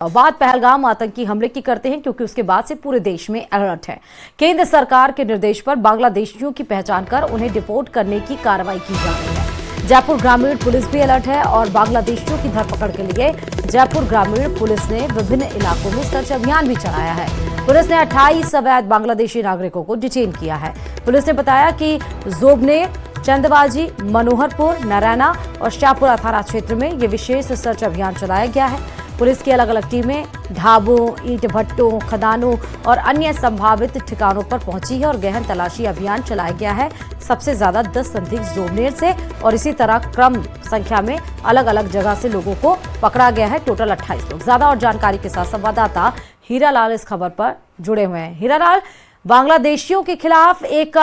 बात पहलगाम आतंकी हमले की करते हैं क्योंकि उसके बाद से पूरे देश में अलर्ट है। केंद्र सरकार के निर्देश पर बांग्लादेशियों की पहचान कर उन्हें डिपोर्ट करने की कार्रवाई की जा रही है। जयपुर ग्रामीण पुलिस भी अलर्ट है और बांग्लादेशियों की धरपकड़ के लिए जयपुर ग्रामीण पुलिस ने विभिन्न इलाकों में सर्च अभियान भी चलाया है। पुलिस ने 28 अवैध बांग्लादेशी नागरिकों को डिटेन किया है। पुलिस ने बताया कि जोबने, चंदबाजी, मनोहरपुर, नारायणा और शाहपुरा थाना क्षेत्र में ये विशेष सर्च अभियान चलाया गया है। पुलिस की अलग अलग टीमें ढाबों, ईंट भट्टों, खदानों और अन्य संभावित ठिकानों पर पहुंची है और गहन तलाशी अभियान चलाया गया है। सबसे ज्यादा 10 संदिग्ध जोबनेर से और इसी तरह क्रम संख्या में अलग अलग जगह से लोगों को पकड़ा गया है। टोटल 28 लोग। ज्यादा और जानकारी के साथ संवाददाता हीरालाल इस खबर पर जुड़े हुए हैं। हीरालाल, बांग्लादेशियों के खिलाफ एक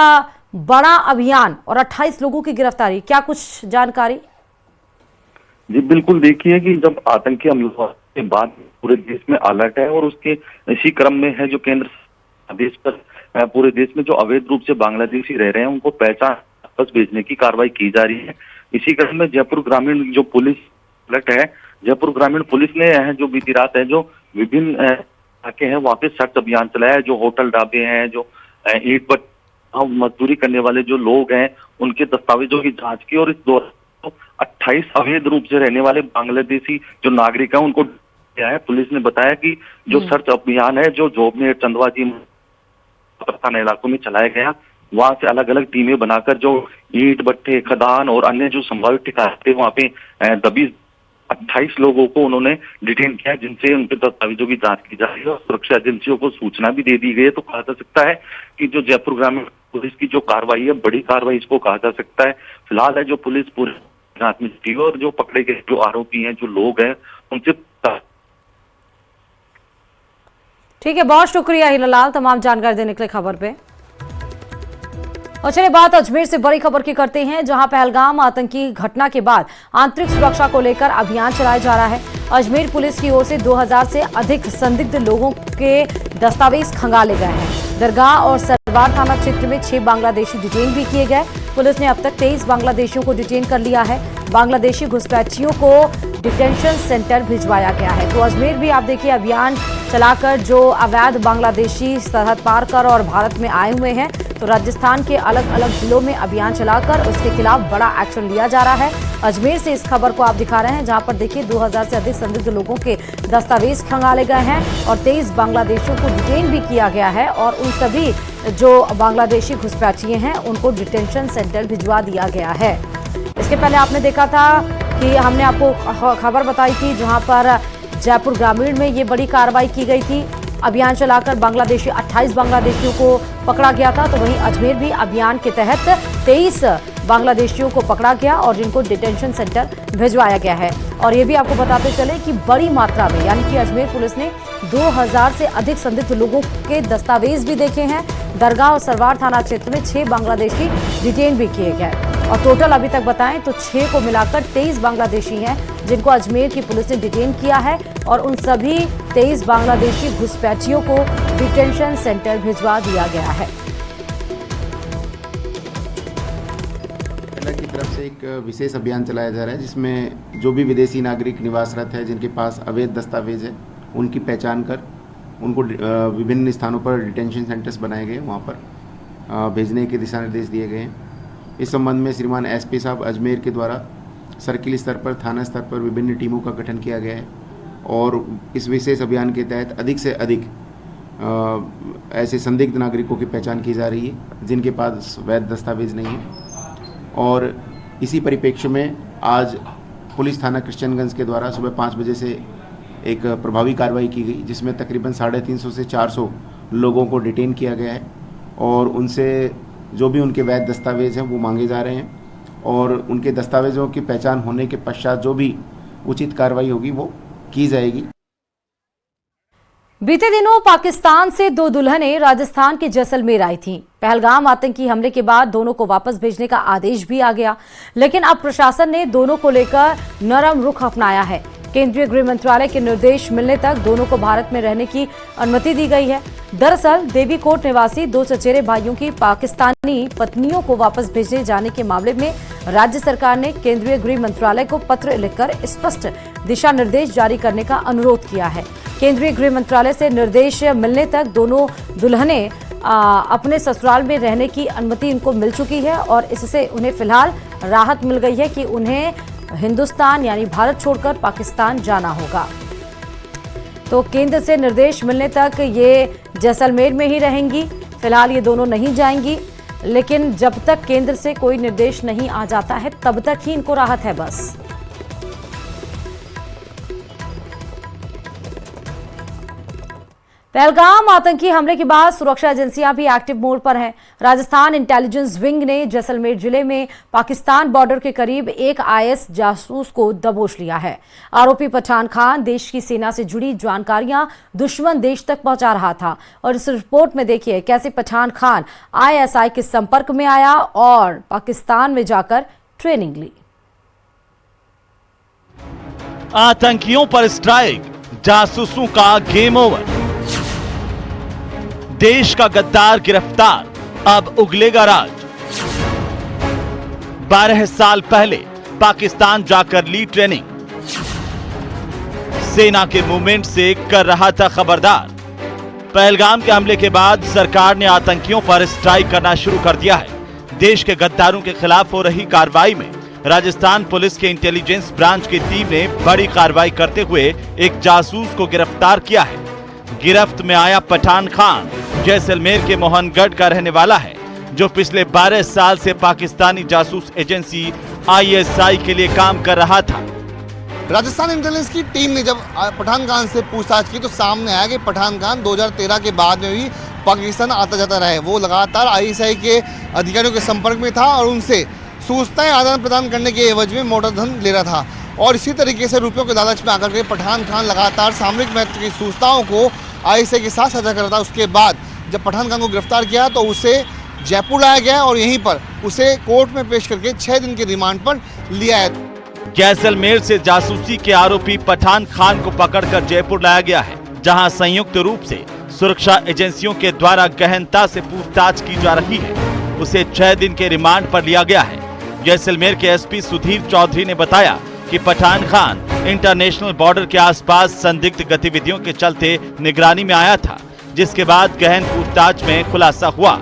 बड़ा अभियान और 28 लोगों की गिरफ्तारी, क्या कुछ जानकारी? जी बिल्कुल, देखिए कि जब आतंकी हमलों के बाद पूरे देश में अलर्ट है और उसके इसी क्रम में है जो केंद्र आदेश पर पूरे देश में जो अवैध रूप से बांग्लादेशी रह रहे हैं उनको पहचान वापस भेजने की कार्रवाई की जा रही है। इसी क्रम में जयपुर ग्रामीण जो पुलिस अलर्ट है, जयपुर ग्रामीण पुलिस ने जो बीती रात है जो विभिन्न इलाके हैं वहाँ पे सर्च अभियान चलाया है। जो होटल, ढाबे हैं, जो ईंट भट्टा मजदूरी करने वाले जो लोग हैं उनके दस्तावेजों की जांच की और इस दौरान 28 अवैध रूप से रहने वाले बांग्लादेशी जो नागरिक हैं उनको किया है। पुलिस ने बताया कि जो सर्च अभियान है जो जोबनेर, चंदवाजी थाना इलाकों में चलाया गया, वहां से अलग अलग टीमें बनाकर जो ईंट भट्टे, खदान और अन्य जो संभावित ठिकाने थे वहां पे दबी 28 लोगों को उन्होंने डिटेन किया, जिनसे उनके दस्तावेजों की जांच की जा रही है और सुरक्षा एजेंसियों को सूचना भी दे दी गई है। तो कहा जा सकता है कि जो जयपुर ग्रामीण पुलिस की जो कार्रवाई है, बड़ी कार्रवाई इसको कहा जा सकता है। फिलहाल है जो पुलिस पूरे जांच में जुटी है और जो पकड़े गए जो आरोपी हैं, जो लोग हैं, उनसे ठीक है, बहुत शुक्रिया हीरालाल तमाम जानकारी देने के लिए खबर पे। और चलिए बात अजमेर से बड़ी खबर की करते हैं, जहां पहलगाम आतंकी घटना के बाद आंतरिक सुरक्षा को लेकर अभियान चलाया जा रहा है। अजमेर पुलिस की ओर से 2000 से अधिक संदिग्ध लोगों के दस्तावेज खंगाले गए हैं। दरगाह और सरवार थाना क्षेत्र में 6 बांग्लादेशी डिटेन भी किए गए। पुलिस ने अब तक 23 बांग्लादेशियों को डिटेन कर लिया है। बांग्लादेशी घुसपैठियों को डिटेंशन सेंटर भिजवाया गया है। तो अजमेर भी आप देखिए अभियान चलाकर जो अवैध बांग्लादेशी सरहद पार कर और भारत में आए हुए हैं, तो राजस्थान के अलग अलग जिलों में अभियान चलाकर उसके खिलाफ बड़ा एक्शन लिया जा रहा है। अजमेर से इस खबर को आप दिखा रहे हैं, जहां पर देखिए 2000 से अधिक संदिग्ध लोगों के दस्तावेज खंगाले गए हैं और 23 बांग्लादेशियों को डिटेन भी किया गया है और उन सभी जो बांग्लादेशी घुसपैठिए हैं उनको डिटेंशन सेंटर भिजवा दिया गया है। इसके पहले आपने देखा था कि हमने आपको खबर बताई थी जहां पर जयपुर ग्रामीण में ये बड़ी कार्रवाई की गई थी। अभियान चलाकर 28 बांग्लादेशियों को पकड़ा गया था। तो वहीं अजमेर भी अभियान के तहत 23 बांग्लादेशियों को पकड़ा गया और जिनको डिटेंशन सेंटर भिजवाया गया है। और ये भी आपको बताते चले कि बड़ी मात्रा में यानी कि अजमेर पुलिस ने 2000 से अधिक संदिग्ध लोगों के दस्तावेज भी देखे हैं। दरगाह और सरवार थाना क्षेत्र में 6 बांग्लादेशी डिटेन भी किए गए और टोटल अभी तक बताएं तो 6 को मिलाकर 23 बांग्लादेशी हैं जिनको अजमेर की पुलिस ने डिटेन किया है और उन सभी 23 बांग्लादेशी घुसपैठियों को डिटेंशन सेंटर भिजवा दिया गया है। की तरफ से एक विशेष अभियान चलाया जा रहा है जिसमें जो भी विदेशी नागरिक निवासरत है जिनके पास अवैध दस्तावेज है उनकी पहचान कर उनको विभिन्न स्थानों पर डिटेंशन सेंटर्स बनाए गए, वहाँ पर भेजने के दिशा निर्देश दिए गए हैं। इस संबंध में श्रीमान एसपी साहब अजमेर के द्वारा सर्किल स्तर पर, थाना स्तर पर विभिन्न टीमों का गठन किया गया है और इस विशेष अभियान के तहत अधिक से अधिक ऐसे संदिग्ध नागरिकों की पहचान की जा रही है जिनके पास वैध दस्तावेज नहीं है। और इसी परिप्रेक्ष्य में आज पुलिस थाना क्रिश्चियनगंज के द्वारा सुबह 5 बजे से एक प्रभावी कार्रवाई की गई जिसमें तकरीबन 350 से 400 लोगों को डिटेन किया गया है और उनसे जो भी उनके वैध दस्तावेज हैं वो मांगे जा रहे हैं और उनके दस्तावेजों की पहचान होने के पश्चात जो भी उचित कार्रवाई होगी वो की जाएगी। बीते दिनों पाकिस्तान से 2 दुल्हनें राजस्थान के जैसलमेर आई थीं। पहलगाम आतंकी हमले के बाद दोनों को वापस भेजने का आदेश भी आ गया, लेकिन अब प्रशासन ने दोनों को लेकर नरम रुख अपनाया है। केंद्रीय गृह मंत्रालय के निर्देश मिलने तक दोनों को भारत में रहने की अनुमति दी गई है। दरअसल देवीकोट निवासी 2 चचेरे भाइयों की पाकिस्तानी पत्नियों को वापस भेजे जाने के मामले में राज्य सरकार ने केंद्रीय गृह मंत्रालय को पत्र लिखकर स्पष्ट दिशा निर्देश जारी करने का अनुरोध किया है। केंद्रीय गृह मंत्रालय से निर्देश मिलने तक दोनों दुल्हने अपने ससुराल में रहने की अनुमति इनको मिल चुकी है और इससे उन्हें फिलहाल राहत मिल गई है कि उन्हें हिंदुस्तान यानी भारत छोड़कर पाकिस्तान जाना होगा। तो केंद्र से निर्देश मिलने तक ये जैसलमेर में ही रहेंगी। फिलहाल ये दोनों नहीं जाएंगी, लेकिन जब तक केंद्र से कोई निर्देश नहीं आ जाता है तब तक ही इनको राहत है बस। पहलगाम आतंकी हमले के बाद सुरक्षा एजेंसियां भी एक्टिव मोड पर हैं। राजस्थान इंटेलिजेंस विंग ने जैसलमेर जिले में पाकिस्तान बॉर्डर के करीब एक आईएस जासूस को दबोच लिया है। आरोपी पठान खान देश की सेना से जुड़ी जानकारियां दुश्मन देश तक पहुंचा रहा था और इस रिपोर्ट में देखिए कैसे पठान खान आईएसआई के संपर्क में आया और पाकिस्तान में जाकर ट्रेनिंग ली। आतंकियों पर स्ट्राइक, जासूसों का गेम ओवर। देश का गद्दार गिरफ्तार, अब उगलेगा राज। 12 साल पहले पाकिस्तान जाकर ली ट्रेनिंग, सेना के मूवमेंट से कर रहा था खबरदार। पहलगाम के हमले के बाद सरकार ने आतंकियों पर स्ट्राइक करना शुरू कर दिया है। देश के गद्दारों के खिलाफ हो रही कार्रवाई में राजस्थान पुलिस के इंटेलिजेंस ब्रांच की टीम ने बड़ी कार्रवाई करते हुए एक जासूस को गिरफ्तार किया है। गिरफ्त में आया पठान खान जैसलमेर के मोहनगढ़ का रहने वाला है, जो पिछले 12 साल से पाकिस्तानी जासूस एजेंसी आईएसआई के लिए काम कर रहा था। राजस्थान इंटेलिजेंस की टीम ने जब पठान खान से पूछताछ की तो सामने आया कि पठान खान 2013 के बाद में भी पाकिस्तान आता जाता रहा है। वो लगातार आईएसआई के अधिकारियों के संपर्क में था और उनसे सूचनाएं आदान प्रदान करने के एवज में मोटा धन ले रहा था और इसी तरीके से रुपयों के लालच में आकर के पठान खान लगातार सामरिक महत्व की सूचनाओं को आईएसआई के साथ साझा करता। उसके बाद जब पठान खान को गिरफ्तार किया तो उसे जयपुर लाया गया और यहीं पर उसे कोर्ट में पेश करके 6 दिन के रिमांड पर लिया है। जैसलमेर से जासूसी के आरोपी पठान खान को पकड़कर जयपुर लाया गया है, जहां संयुक्त रूप से सुरक्षा एजेंसियों के द्वारा गहनता से पूछताछ की जा रही है। उसे 6 दिन के रिमांड पर लिया गया है। जैसलमेर के एसपी सुधीर चौधरी ने बताया कि पठान खान इंटरनेशनल बॉर्डर के आसपास संदिग्ध गतिविधियों के चलते निगरानी में आया था, जिसके बाद गहन पूछताछ में खुलासा हुआ।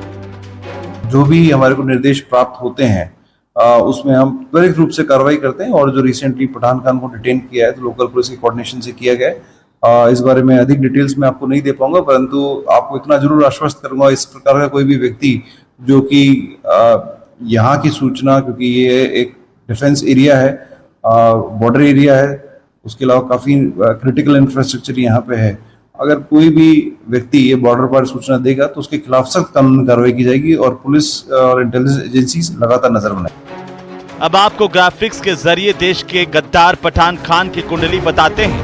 जो भी हमारे को निर्देश प्राप्त होते हैं उसमें हम त्वरित रूप से कार्रवाई करते हैं और जो रिसेंटली पठान खान को डिटेन किया है तो लोकल पुलिस के कोऑर्डिनेशन से किया गया है। इस बारे में अधिक डिटेल्स में आपको नहीं दे पाऊंगा, परंतु आपको इतना जरूर आश्वस्त करूंगा इस प्रकार का कोई भी व्यक्ति जो कि यहाँ की सूचना, क्योंकि ये एक डिफेंस एरिया है, बॉर्डर एरिया है, उसके अलावा काफी क्रिटिकल इंफ्रास्ट्रक्चर यहाँ पे है। अगर कोई भी व्यक्ति ये बॉर्डर पर सूचना देगा तो उसके खिलाफ सख्त कानूनी कार्रवाई की जाएगी और पुलिस और इंटेलिजेंस एजेंसीज लगातार नजर बनाएंगी। अब आपको ग्राफिक्स के जरिए देश के गद्दार पठान खान की कुंडली बताते हैं।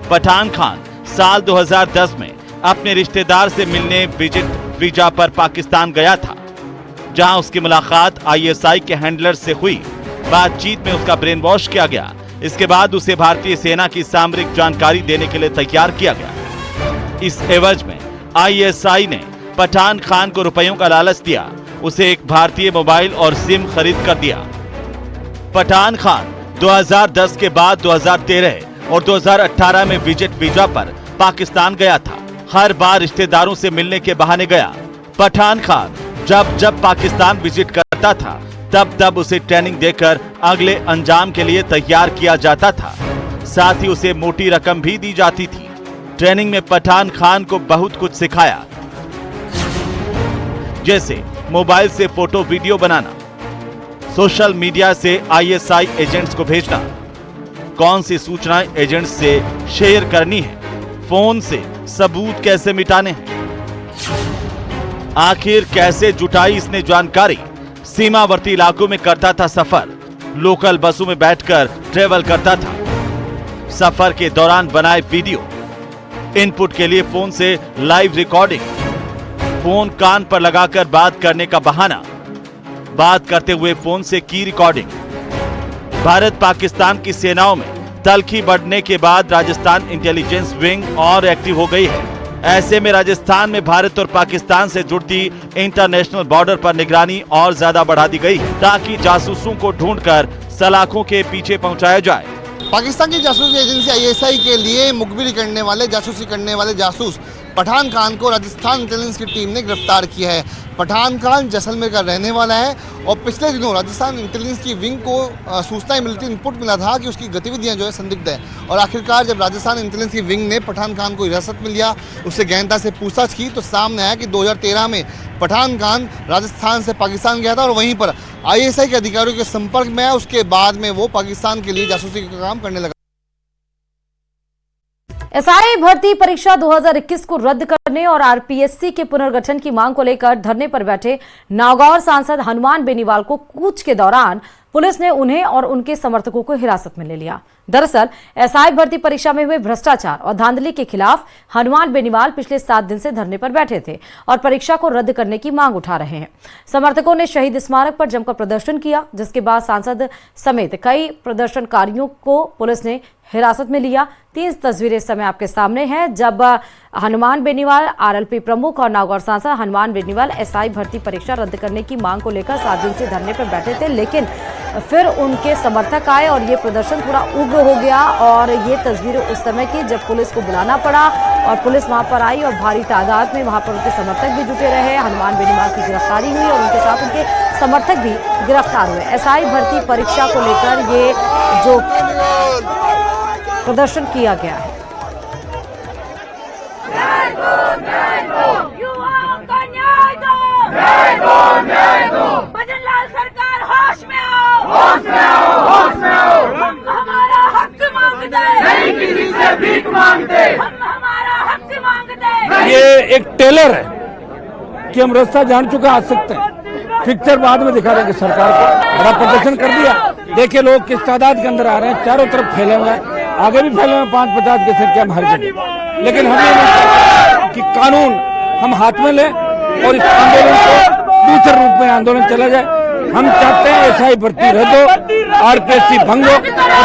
पठान खान साल 2010 में अपने रिश्तेदार से मिलने विजिट वीजा पर पाकिस्तान गया था, जहां उसकी मुलाकात आईएसआई के हैंडलर से हुई। बातचीत में उसका ब्रेन वॉश किया गया। इसके बाद उसे भारतीय सेना की सामरिक जानकारी देने के लिए तैयार किया गया। इस एवज में आईएसआई ने पठान खान को रुपयों का लालच दिया, उसे एक भारतीय मोबाइल और सिम खरीद कर दिया। पठान खान 2010 के बाद 2013 और 2018 में विजिट वीजा पर पाकिस्तान गया था। हर बार रिश्तेदारों से मिलने के बहाने गया। पठान खान जब पाकिस्तान विजिट करता था तब उसे ट्रेनिंग देकर अगले अंजाम के लिए तैयार किया जाता था। साथ ही उसे मोटी रकम भी दी जाती थी। ट्रेनिंग में पठान खान को बहुत कुछ सिखाया, जैसे मोबाइल से फोटो वीडियो बनाना, सोशल मीडिया से आईएसआई एजेंट्स को भेजना, कौन सी सूचनाएं एजेंट्स से शेयर करनी है, फोन से सबूत कैसे मिटाने हैं। आखिर कैसे जुटाई इसने जानकारी। सीमावर्ती इलाकों में करता था सफर, लोकल बसों में बैठकर ट्रेवल करता था। सफर के दौरान बनाए वीडियो, इनपुट के लिए फोन से लाइव रिकॉर्डिंग, फोन कान पर लगाकर बात करने का बहाना, बात करते हुए फोन से की रिकॉर्डिंग। भारत पाकिस्तान की सेनाओं में तल्खी बढ़ने के बाद राजस्थान इंटेलिजेंस विंग और एक्टिव हो गई है। ऐसे में राजस्थान में भारत और पाकिस्तान से जुड़ती इंटरनेशनल बॉर्डर पर निगरानी और ज्यादा बढ़ा दी गई है ताकि जासूसों को ढूंढकर सलाखों के पीछे पहुंचाया जाए। पाकिस्तान की जासूसी एजेंसी आईएसआई के लिए मुखबिरी करने वाले जासूसी करने वाले जासूस पठान खान को राजस्थान इंटेलिजेंस की टीम ने गिरफ्तार किया है। पठान खान जैसलमेर का रहने वाला है और पिछले दिनों राजस्थान इंटेलिजेंस की विंग को सूचनाएं मिलती, इनपुट मिला था कि उसकी गतिविधियां जो है संदिग्ध है। और आखिरकार जब राजस्थान इंटेलिजेंस की विंग ने पठान खान को हिरासत में लिया, उससे गहनता से पूछताछ की, तो सामने आया कि 2013 में पठान खान राजस्थान से पाकिस्तान गया था और वहीं पर आईएसआई के अधिकारियों के संपर्क में आया। उसके बाद में वो पाकिस्तान के लिए जासूसी का काम करने लगा। एसआई भर्ती परीक्षा 2021 को रद्द करने और आरपीएससी के पुनर्गठन की मांग को लेकर धरने पर बैठे नागौर सांसद हनुमान बेनीवाल को कूच के दौरान पुलिस ने उन्हें और उनके समर्थकों को हिरासत में ले लिया। दरअसल एसआई भर्ती परीक्षा में हुए भ्रष्टाचार और धांधली के खिलाफ हनुमान बेनीवाल पिछले 7 दिन से धरने पर बैठे थे और परीक्षा को रद्द करने की मांग उठा रहे हैं। समर्थकों ने शहीद स्मारक पर जमकर प्रदर्शन किया, जिसके बाद सांसद समेत कई प्रदर्शनकारियों को पुलिस ने हिरासत में लिया। 3 तस्वीरें इस समय आपके सामने हैं जब हनुमान बेनीवाल, आरएलपी प्रमुख और नागौर सांसद हनुमान बेनीवाल एसआई भर्ती परीक्षा रद्द करने की मांग को लेकर 7 दिन से धरने पर बैठे थे, लेकिन फिर उनके समर्थक आए और ये प्रदर्शन थोड़ा उग्र हो गया। और ये तस्वीरें उस समय की जब पुलिस को बुलाना पड़ा और पुलिस वहां पर आई और भारी तादाद में वहां पर उनके समर्थक भी जुटे रहे। हनुमान बेनीवाल की गिरफ्तारी हुई और उनके साथ उनके समर्थक भी गिरफ्तार हुए। एसआई भर्ती परीक्षा को लेकर ये जो प्रदर्शन किया गया है। युवाओं का न्याय दो, भजनलाल सरकार होश में आओ, हम हमारा हक मांगते, नहीं किसी से भीख मांगते, हम हमारा हक मांगते। ये एक टेलर है कि हम रास्ता जान चुका आ सकते हैं, पिक्चर बाद में दिखा देंगे सरकार को। बड़ा प्रदर्शन कर दिया, देखिए लोग किस तादाद के अंदर आ रहे हैं, चारों तरफ फैले हुए हैं, आगे भी फैले हुए 5-50 के संख्या में हर जगह। लेकिन हम ये नहीं चाहते कि कानून हम हाथ में लें और इस आंदोलन को दूसरे रूप में आंदोलन चला जाए। हम चाहते हैं एसआई भर्ती रद्द हो, आरपीएससी भंग हो और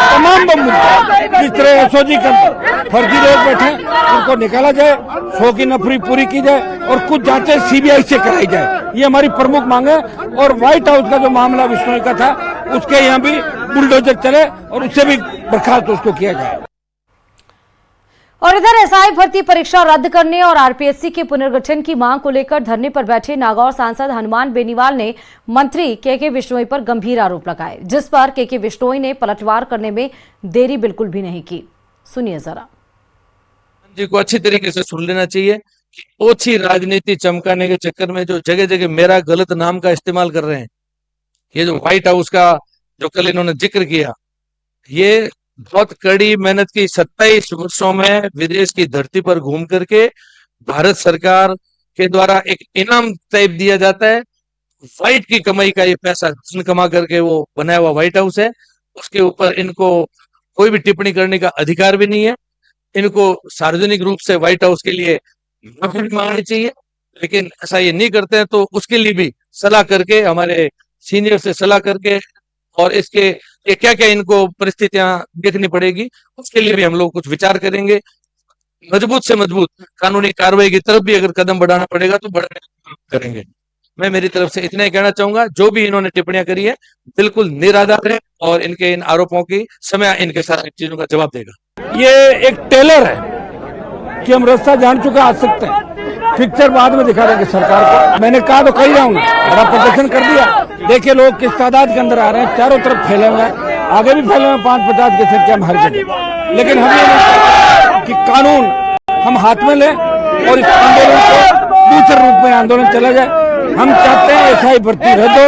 तमाम मुद्दे जिस तरह एसओजी के अंदर फर्जी लोग बैठे उनको निकाला जाए, 100 की नफरी पूरी की जाए और कुछ जांचें सीबीआई से कराई जाए। ये हमारी प्रमुख मांग है। और व्हाइट हाउस का जो मामला बिश्नोई का था, उसके यहाँ भी बुलडोजर चले और उससे भी बर्खास्त उसको किया जाए। और इधर एसआई भर्ती परीक्षा रद्द करने और आरपीएससी के पुनर्गठन की मांग को लेकर धरने पर बैठे नागौर सांसद हनुमान बेनीवाल ने मंत्री के बिश्नोई पर गंभीर आरोप लगाए, जिस पर के बिश्नोई ने पलटवार करने में देरी बिल्कुल भी नहीं की। सुनिए जरा। जी को अच्छी तरीके से सुन लेना चाहिए कि ओछी राजनीति चमकाने के चक्कर में जो जगह जगह मेरा गलत नाम का इस्तेमाल कर रहे हैं, ये जो व्हाइट हाउस का जो कल इन्होंने जिक्र किया, ये बहुत कड़ी मेहनत की 27 वर्षों में विदेश की धरती पर घूम करके भारत सरकार के द्वारा एक इनाम तय दिया जाता है। व्हाइट की कमाई का ये पैसा कमा करके वो बनाया हुआ व्हाइट हाउस है, उसके ऊपर इनको कोई भी टिप्पणी करने का अधिकार भी नहीं है। इनको सार्वजनिक रूप से व्हाइट हाउस के लिए माफी मांगनी चाहिए, लेकिन ऐसा ये नहीं करते हैं तो उसके लिए भी सलाह करके, हमारे सीनियर से सलाह करके और इसके क्या क्या इनको परिस्थितियां देखनी पड़ेगी, उसके लिए भी हम लोग कुछ विचार करेंगे। मजबूत से मजबूत कानूनी कार्रवाई की तरफ भी अगर कदम बढ़ाना पड़ेगा तो बढ़ाने करेंगे। मैं मेरी तरफ से इतना ही कहना चाहूंगा, जो भी इन्होंने टिप्पणियां करी है बिल्कुल निराधार है और इनके इन आरोपों की समय इनके साथ चीजों का जवाब देगा। ये एक टेलर है कि हम रास्ता जान चुका आ सकते हैं, पिक्चर बाद में दिखा देंगे सरकार को। मैंने कहा तो कही जाऊंगा, बड़ा प्रदर्शन कर दिया, देखिए लोग किस तादाद के अंदर आ रहे हैं, चारों तरफ फैले हुए हैं, आगे भी फैले हुए 5-50 के संख्या में हर जगह। लेकिन हम ये नहीं चाहते कि कानून हम हाथ में लें और इस आंदोलन को दूसरे रूप में आंदोलन चला जाए। हम चाहते हैं एसआई भर्ती रद्द हो,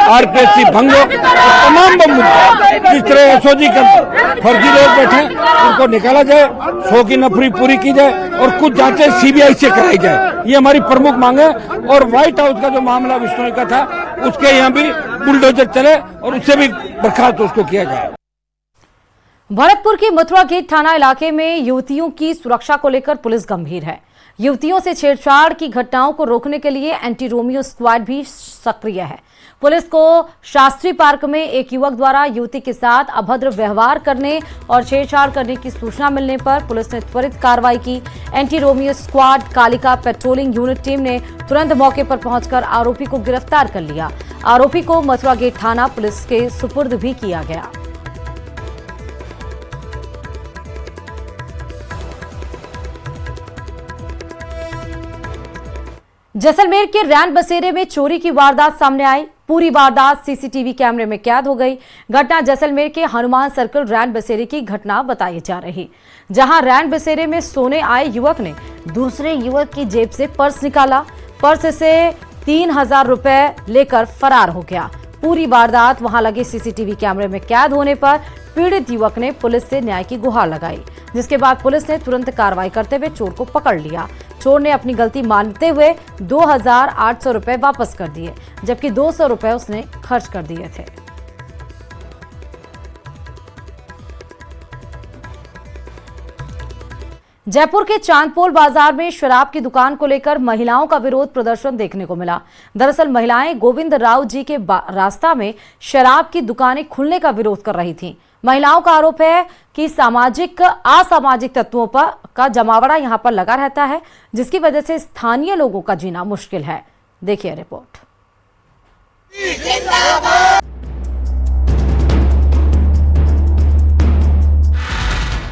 आरपीएससी भंग हो और तमाम मुद्दे जिस तरह एसओजी के अंदर फर्जी लोग बैठे उनको निकाला जाए, 100 की नफरी पूरी की जाए और कुछ जांचें सीबीआई से कराई जाए। ये हमारी प्रमुख मांग है। और व्हाइट हाउस का जो मामला बिश्नोई का था, उसके यहाँ भी बुलडोजर चले और उससे भी बर्खास्त उसको किया जाए। भरतपुर के मथुरा गेट थाना इलाके में युवतियों की सुरक्षा को लेकर पुलिस गंभीर है। युवतियों से छेड़छाड़ की घटनाओं को रोकने के लिए एंटी रोमियो स्क्वाड भी सक्रिय है। पुलिस को शास्त्री पार्क में एक युवक द्वारा युवती के साथ अभद्र व्यवहार करने और छेड़छाड़ करने की सूचना मिलने पर पुलिस ने त्वरित कार्रवाई की। Anti Romeo squad Kalika patrolling unit team ने तुरंत मौके पर पहुंचकर आरोपी को गिरफ्तार कर लिया। आरोपी को मथुरा गेट थाना पुलिस के सुपुर्द भी किया गया। जैसलमेर के रैन बसेरे में चोरी की वारदात सामने आई। पूरी वारदात सीसीटीवी कैमरे में कैद हो गई। घटना जैसलमेर के हनुमान सर्कल रैन बसेरे की घटना बताई जा रही, जहां रैन बसेरे में सोने आए युवक ने दूसरे युवक की जेब से पर्स निकाला। पर्स से 3000 रुपए लेकर फरार हो गया। पूरी वारदात वहां लगे सीसीटीवी कैमरे में कैद होने पर पीड़ित युवक ने पुलिस से न्याय की गुहार लगाई, जिसके बाद पुलिस ने तुरंत कार्रवाई करते हुए चोर को पकड़ लिया। चोर ने अपनी गलती मानते हुए 2800 रुपए वापस कर दिए, जबकि 200 रुपए उसने खर्च कर दिए थे। जयपुर के चांदपोल बाजार में शराब की दुकान को लेकर महिलाओं का विरोध प्रदर्शन देखने को मिला। दरअसल महिलाएं गोविंद राव जी के रास्ता में शराब की दुकानें खुलने का विरोध कर रही थीं। महिलाओं का आरोप है कि असामाजिक तत्वों का जमावड़ा यहां पर लगा रहता है, जिसकी वजह से स्थानीय लोगों का जीना मुश्किल है। देखिए रिपोर्ट।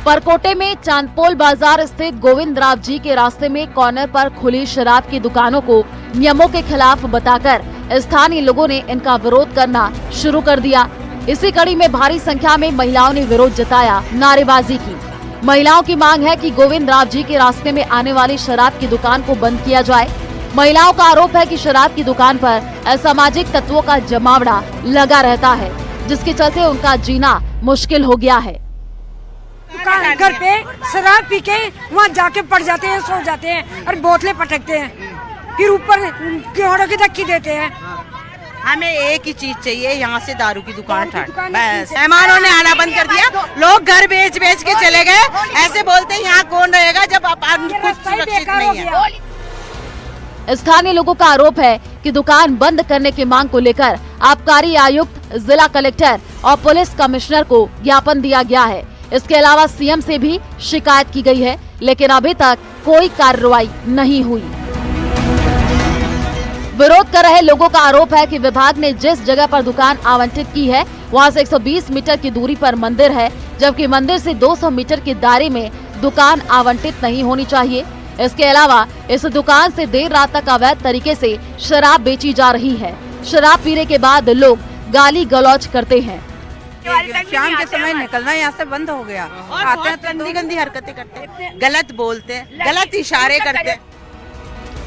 परकोटे में चांदपोल बाजार स्थित गोविंद राव जी के रास्ते में कॉर्नर पर खुली शराब की दुकानों को नियमों के खिलाफ बताकर स्थानीय लोगों ने इनका विरोध करना शुरू कर दिया। इसी कड़ी में भारी संख्या में महिलाओं ने विरोध जताया, नारेबाजी की। महिलाओं की मांग है कि गोविंद राव जी के रास्ते में आने वाली शराब की दुकान को बंद किया जाए। महिलाओं का आरोप है कि शराब की दुकान पर असामाजिक तत्वों का जमावड़ा लगा रहता है, जिसके चलते उनका जीना मुश्किल हो गया है। दुकान घर पे शराब पी के वहाँ जाके पड़ जाते हैं, सो जाते हैं और बोतलें पटकते हैं, फिर ऊपर किहोड़ों की धक्की देते हैं। हमें एक ही चीज चाहिए, यहाँ से दारू की दुकान हटा। बस मेहमानों ने आना बंद कर दिया, लोग घर बेच बेच के चले गए। ऐसे बोलते हैं यहाँ कौन रहेगा जब कुछ सुरक्षित नहीं है। स्थानीय लोगों का आरोप है कि दुकान बंद करने की मांग को लेकर आबकारी आयुक्त, जिला कलेक्टर और पुलिस कमिश्नर को ज्ञापन दिया गया है। इसके अलावा सीएम से भी शिकायत की गई है, लेकिन अभी तक कोई कार्रवाई नहीं हुई। विरोध कर रहे लोगों का आरोप है कि विभाग ने जिस जगह पर दुकान आवंटित की है, वहां से 120 मीटर की दूरी पर मंदिर है, जबकि मंदिर से 200 मीटर के दायरे में दुकान आवंटित नहीं होनी चाहिए। इसके अलावा इस दुकान से देर रात तक अवैध तरीके से शराब बेची जा रही है। शराब पीने के बाद लोग गाली गलौज करते हैं। शाम के समय निकलना यहाँ से बंद हो गया। आते हैं तो गंदी हरकतें करते, गलत बोलते, गलत इशारे करते।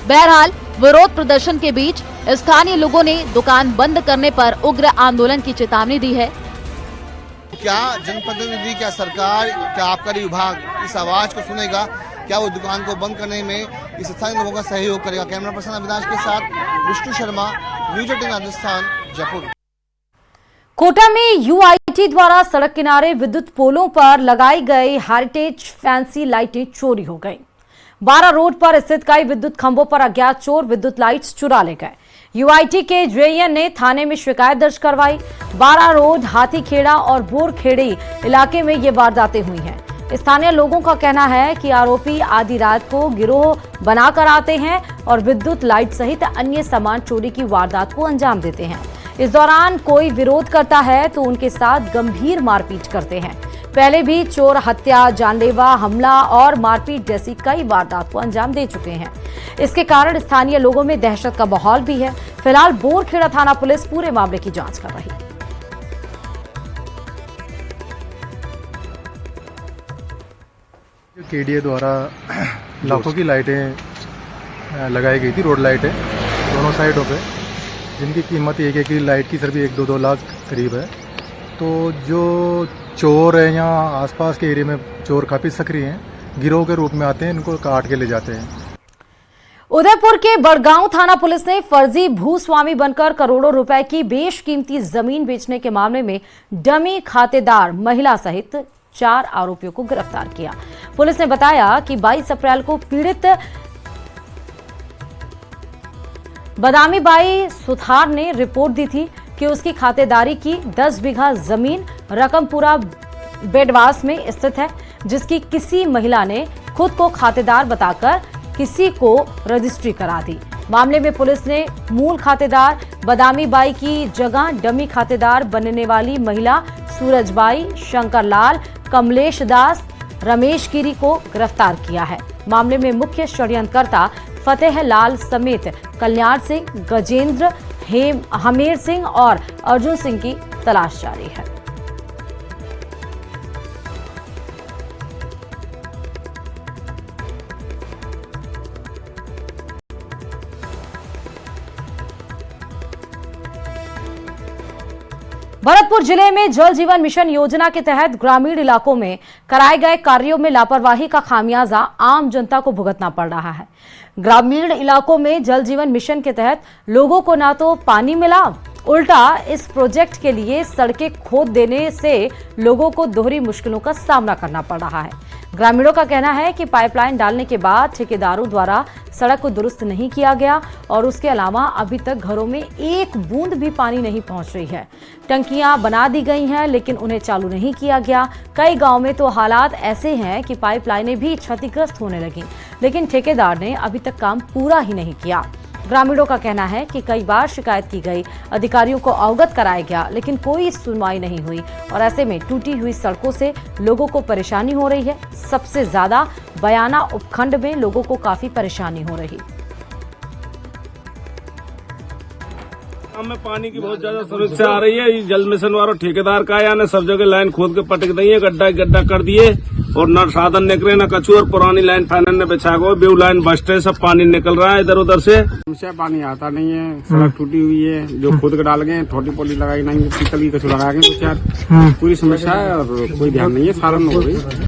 बहरहाल विरोध प्रदर्शन के बीच स्थानीय लोगों ने दुकान बंद करने पर उग्र आंदोलन की चेतावनी दी है। क्या जनप्रतिनिधि, क्या सरकार, क्या आबकारी विभाग इस आवाज को सुनेगा? क्या वो दुकान को बंद करने में इस स्थानीय लोगों का सहयोग करेगा? कैमरा पर्सन अविनाश के साथ विष्णु शर्मा, न्यूज 18 राजस्थान, जयपुर। कोटा में यूआईटी द्वारा सड़क किनारे विद्युत पोलों पर लगाई गई हेरिटेज फैंसी लाइटें चोरी हो गईं। 12 रोड पर स्थित कई विद्युत खंभों पर अज्ञात चोर विद्युत लाइट्स चुरा ले गए। यूआईटी के जेईएन ने थाने में शिकायत दर्ज करवाई। 12 रोड, हाथीखेड़ा और बोरखेड़ी इलाके में ये वारदातें हुई हैं। स्थानीय लोगों का कहना है कि आरोपी आधी रात को गिरोह बनाकर आते हैं और विद्युत लाइट सहित अन्य सामान चोरी की वारदात को अंजाम देते हैं। इस दौरान कोई विरोध करता है तो उनके साथ गंभीर मारपीट करते हैं। पहले भी चोर हत्या, जानलेवा हमला और मारपीट जैसी कई वारदात को अंजाम दे चुके हैं। इसके कारण स्थानीय लोगों में दहशत का माहौल भी है। फिलहाल बोरखेड़ा थाना पुलिस पूरे मामले की जांच कर रही है। केडीए द्वारा लाखों की लाइटें लगाई गई थी, रोड लाइटें दोनों साइडों पे, जिनकी कीमत एक की लाइट की सिर्फ 1-2 लाख करीब है। तो जो चोर है यहाँ आसपास के एरिया में चोर काफ़ी सक्रिय हैं, गिरोह के रूप में आते हैं, इनको काट के ले जाते हैं। उदयपुर के बड़गांव थाना पुलिस ने फर्जी भूस्वामी बनकर करोड़ों रुपए की बेशकीमती जमीन बेचने के मामले में डमी खातेदार महिला सहित 4 आरोपियों को गिरफ्तार किया। पुलिस ने बताया कि 22 अप्रैल को पीड़ित बदामी बाई सुथार ने रिपोर्ट दी थी कि उसकी खातेदारी की 10 बीघा जमीन रकमपुरा बेडवास में स्थित है, जिसकी किसी महिला ने खुद को खातेदार बताकर किसी को रजिस्ट्री करा दी। मामले में पुलिस ने मूल खातेदार बदामी बाई की जगह डमी खातेदार बनने वाली महिला सूरजबाई, शंकरलाल, कमलेश दास, रमेश गिरी को गिरफ्तार किया है। मामले में मुख्य षड्यंत्रकर्ता फतेह लाल समेत कल्याण सिंह, गजेंद्र, हमीर सिंह और अर्जुन सिंह की तलाश जारी है। भरतपुर जिले में जल जीवन मिशन योजना के तहत ग्रामीण इलाकों में कराए गए कार्यों में लापरवाही का खामियाजा आम जनता को भुगतना पड़ रहा है। ग्रामीण इलाकों में जल जीवन मिशन के तहत लोगों को ना तो पानी मिला, उल्टा इस प्रोजेक्ट के लिए सड़कें खोद देने से लोगों को दोहरी मुश्किलों का सामना करना पड़ रहा है। ग्रामीणों का कहना है कि पाइपलाइन डालने के बाद ठेकेदारों द्वारा सड़क को दुरुस्त नहीं किया गया और उसके अलावा अभी तक घरों में एक बूंद भी पानी नहीं पहुंच रही है। टंकियां बना दी गई हैं लेकिन उन्हें चालू नहीं किया गया। कई गांव में तो हालात ऐसे हैं कि पाइपलाइनें भी क्षतिग्रस्त होने लगी, लेकिन ठेकेदार ने अभी तक काम पूरा ही नहीं किया। ग्रामीणों का कहना है कि कई बार शिकायत की गई, अधिकारियों को अवगत कराया गया, लेकिन कोई सुनवाई नहीं हुई और ऐसे में टूटी हुई सड़कों से लोगों को परेशानी हो रही है। सबसे ज्यादा बयाना उपखंड में लोगों को काफी परेशानी हो रही। में पानी की बहुत ज्यादा समस्या आ रही है। ये जल मिशन वालों ठेकेदार का या ने सब जगह लाइन खोद के पटक दी है, गड्ढा कर दिए और न साधन निकले न कछू, और पुरानी लाइन फाइनल ने बिछा गो, बेऊ लाइन बस्टे सब पानी निकल रहा है इधर उधर से। समस्या पानी आता नहीं है, सड़क टूटी हुई है, जो खुद के डाल गए, थोड़ी पोली लगाई नहीं, पीतल की कछू लगा गए, पूरी समस्या है और कोई ध्यान नहीं है, सारण हो गई।